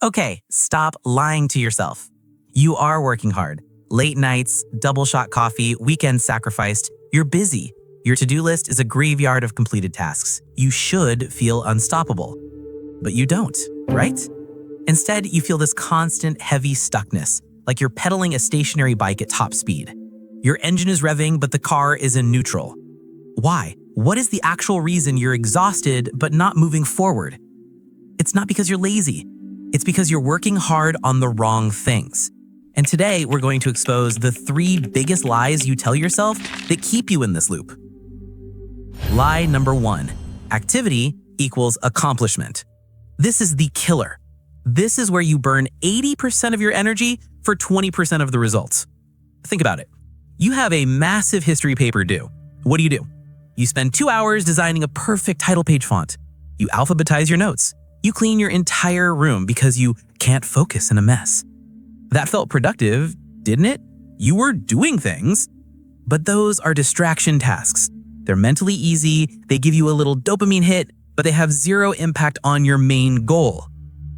Okay, stop lying to yourself. You are working hard. Late nights, double shot coffee, weekends sacrificed. You're busy. Your to-do list is a graveyard of completed tasks. You should feel unstoppable. But you don't, right? Instead, you feel this constant, heavy stuckness, like you're pedaling a stationary bike at top speed. Your engine is revving, but the car is in neutral. Why? What is the actual reason you're exhausted but not moving forward? It's not because you're lazy. It's because you're working hard on the wrong things. And today, we're going to expose the 3 biggest lies you tell yourself that keep you in this loop. Lie number 1. Activity equals accomplishment. This is the killer. This is where you burn 80% of your energy for 20% of the results. Think about it. You have a massive history paper due. What do? You spend 2 hours designing a perfect title page font. You alphabetize your notes. You clean your entire room because you can't focus in a mess. That felt productive, didn't it? You were doing things. But those are distraction tasks. They're mentally easy, they give you a little dopamine hit, but they have zero impact on your main goal.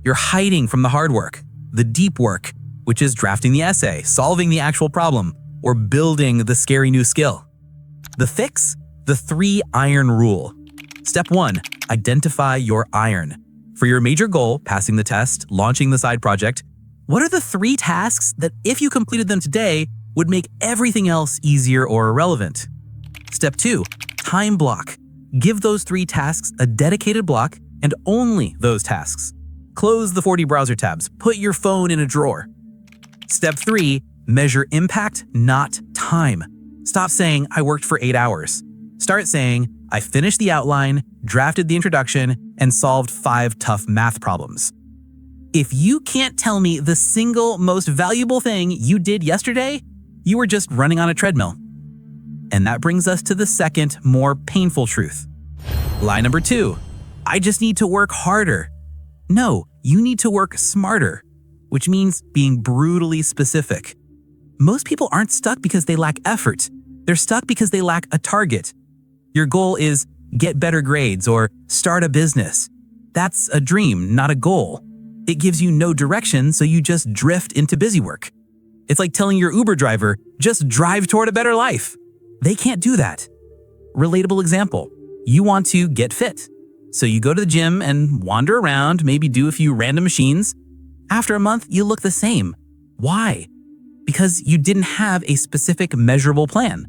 You're hiding from the hard work, the deep work, which is drafting the essay, solving the actual problem, or building the scary new skill. The fix? The 3 iron rule. Step 1, identify your iron. For your major goal, passing the test, launching the side project, what are the 3 tasks that if you completed them today would make everything else easier or irrelevant? Step 2, time block. Give those 3 tasks a dedicated block and only those tasks. Close the 40 browser tabs, put your phone in a drawer. Step 3, measure impact, not time. Stop saying, I worked for 8 hours. Start saying, I finished the outline, drafted the introduction, and solved 5 tough math problems. If you can't tell me the single most valuable thing you did yesterday, you were just running on a treadmill. And that brings us to the second, more painful truth. Lie number 2, I just need to work harder. No, you need to work smarter, which means being brutally specific. Most people aren't stuck because they lack effort. They're stuck because they lack a target. Your goal is get better grades or start a business. That's a dream, not a goal. It gives you no direction, so you just drift into busy work. It's like telling your Uber driver, just drive toward a better life. They can't do that. Relatable example, you want to get fit. So you go to the gym and wander around, maybe do a few random machines. After a month, you look the same. Why? Because you didn't have a specific measurable plan.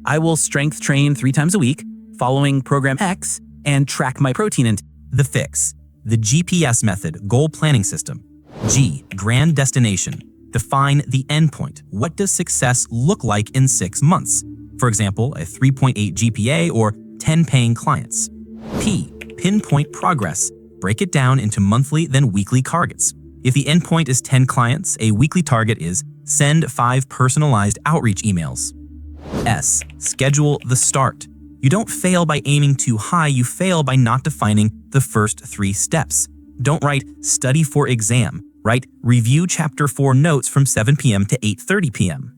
I will strength train 3 times a week, following program X, and track my protein intake. The fix, the GPS method, goal planning system. G, grand destination. Define the endpoint. What does success look like in 6 months? For example, a 3.8 GPA or 10 paying clients. P, pinpoint progress. Break it down into monthly then weekly targets. If the endpoint is 10 clients, a weekly target is send 5 personalized outreach emails. S, schedule the start. You don't fail by aiming too high, you fail by not defining the first 3 steps. Don't write study for exam, write review chapter 4 notes from 7 p.m. to 8:30 p.m.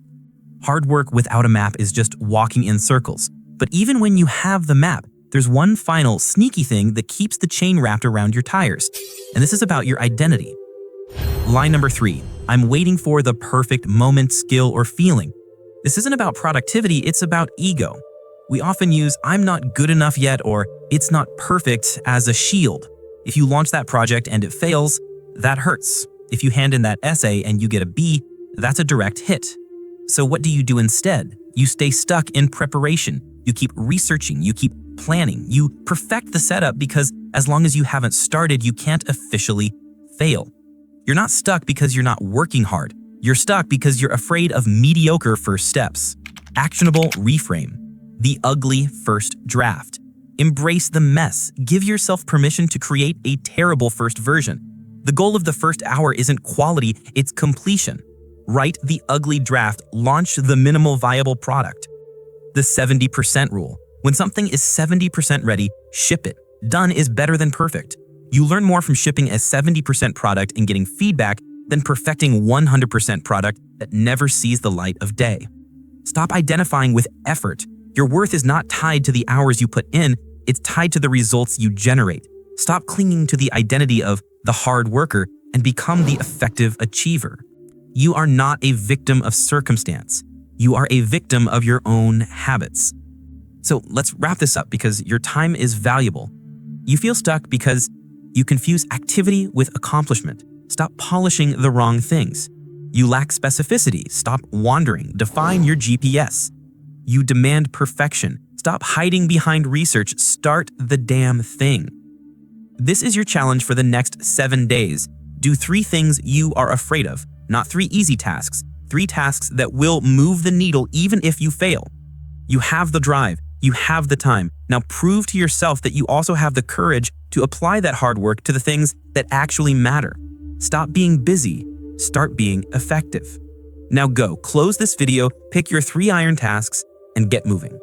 Hard work without a map is just walking in circles. But even when you have the map, there's one final sneaky thing that keeps the chain wrapped around your tires. And this is about your identity. Line number 3, I'm waiting for the perfect moment, skill, or feeling. This isn't about productivity, it's about ego. We often use I'm not good enough yet or it's not perfect as a shield. If you launch that project and it fails, that hurts. If you hand in that essay and you get a B, that's a direct hit. So what do you do instead? You stay stuck in preparation. You keep researching, you keep planning, you perfect the setup because as long as you haven't started, you can't officially fail. You're not stuck because you're not working hard. You're stuck because you're afraid of mediocre first steps. Actionable reframe. The ugly first draft. Embrace the mess. Give yourself permission to create a terrible first version. The goal of the first hour isn't quality, it's completion. Write the ugly draft, launch the minimal viable product. The 70% rule. When something is 70% ready, ship it. Done is better than perfect. You learn more from shipping a 70% product and getting feedback than perfecting 100% product that never sees the light of day. Stop identifying with effort. Your worth is not tied to the hours you put in, it's tied to the results you generate. Stop clinging to the identity of the hard worker and become the effective achiever. You are not a victim of circumstance. You are a victim of your own habits. So let's wrap this up because your time is valuable. You feel stuck because you confuse activity with accomplishment. Stop polishing the wrong things. You lack specificity. Stop wandering. Define your GPS. You demand perfection. Stop hiding behind research. Start the damn thing. This is your challenge for the next 7 days. Do 3 things you are afraid of, not 3 easy tasks, 3 tasks that will move the needle even if you fail. You have the drive. You have the time. Now prove to yourself that you also have the courage to apply that hard work to the things that actually matter. Stop being busy. Start being effective. Now go, close this video, pick your 3 iron tasks, and get moving.